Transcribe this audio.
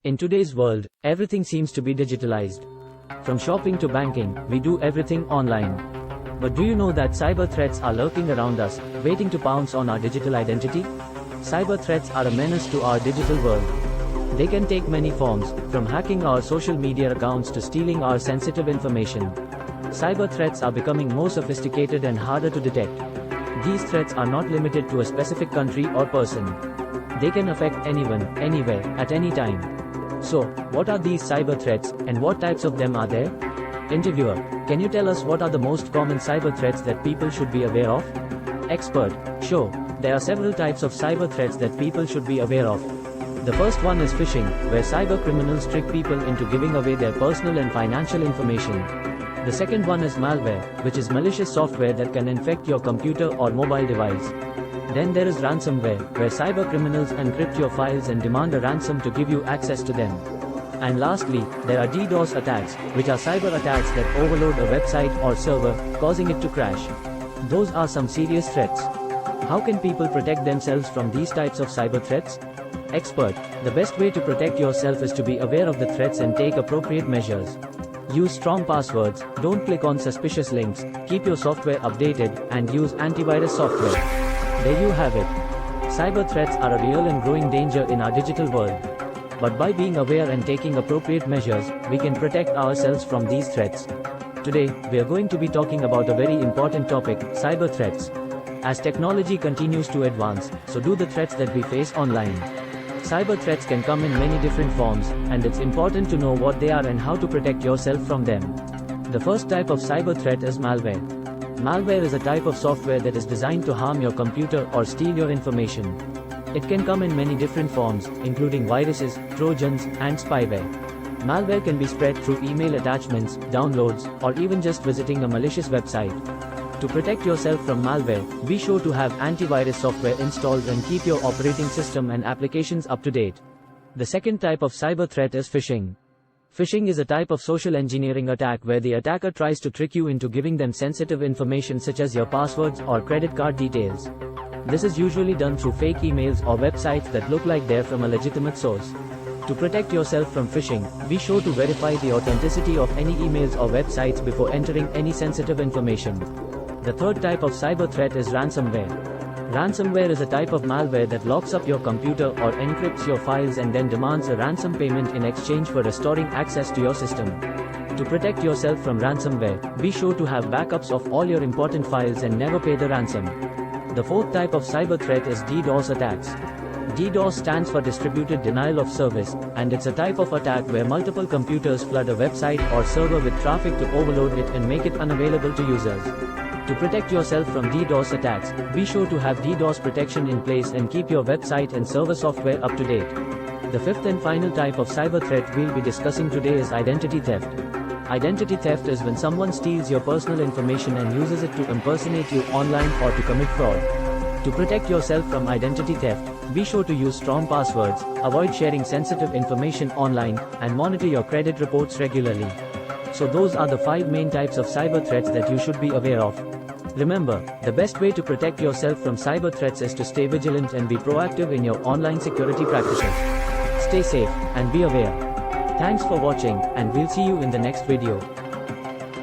In today's world, everything seems to be digitalized. From shopping to banking, we do everything online. But do you know that cyber threats are lurking around us, waiting to pounce on our digital identity? Cyber threats are a menace to our digital world. They can take many forms, from hacking our social media accounts to stealing our sensitive information. Cyber threats are becoming more sophisticated and harder to detect. These threats are not limited to a specific country or person. They can affect anyone, anywhere, at any time. So, what are these cyber threats, and what types of them are there? Interviewer: can you tell us what are the most common cyber threats that people should be aware of? Expert: sure, there are several types of cyber threats that people should be aware of. The first one is phishing, where cyber criminals trick people into giving away their personal and financial information. The second one is malware, which is malicious software that can infect your computer or mobile device. Then there is ransomware, where cyber criminals encrypt your files and demand a ransom to give you access to them. And lastly, there are DDoS attacks, which are cyber attacks that overload a website or server, causing it to crash. Those are some serious threats. How can people protect themselves from these types of cyber threats? Expert: the best way to protect yourself is to be aware of the threats and take appropriate measures. Use strong passwords, don't click on suspicious links, keep your software updated, and use antivirus software. There you have it. Cyber threats are a real and growing danger in our digital world. But by being aware and taking appropriate measures, we can protect ourselves from these threats. Today, we are going to be talking about a very important topic, cyber threats. As technology continues to advance, so do the threats that we face online. Cyber threats can come in many different forms, and it's important to know what they are and how to protect yourself from them. The first type of cyber threat is malware. Malware is a type of software that is designed to harm your computer or steal your information. It can come in many different forms, including viruses, trojans, and spyware. Malware can be spread through email attachments, downloads, or even just visiting a malicious website. To protect yourself from malware, be sure to have antivirus software installed and keep your operating system and applications up to date. The second type of cyber threat is phishing. Phishing is a type of social engineering attack where the attacker tries to trick you into giving them sensitive information such as your passwords or credit card details. This is usually done through fake emails or websites that look like they're from a legitimate source. To protect yourself from phishing, be sure to verify the authenticity of any emails or websites before entering any sensitive information. The third type of cyber threat is ransomware. Ransomware is a type of malware that locks up your computer or encrypts your files and then demands a ransom payment in exchange for restoring access to your system. To protect yourself from ransomware, be sure to have backups of all your important files and never pay the ransom. The fourth type of cyber threat is DDoS attacks. DDoS stands for Distributed Denial of Service, and it's a type of attack where multiple computers flood a website or server with traffic to overload it and make it unavailable to users. To protect yourself from DDoS attacks, be sure to have DDoS protection in place and keep your website and server software up to date. The fifth and final type of cyber threat we'll be discussing today is identity theft. Identity theft is when someone steals your personal information and uses it to impersonate you online or to commit fraud. To protect yourself from identity theft, be sure to use strong passwords, avoid sharing sensitive information online, and monitor your credit reports regularly. So those are the 5 main types of cyber threats that you should be aware of. Remember, the best way to protect yourself from cyber threats is to stay vigilant and be proactive in your online security practices. Stay safe, and be aware. Thanks for watching, and we'll see you in the next video.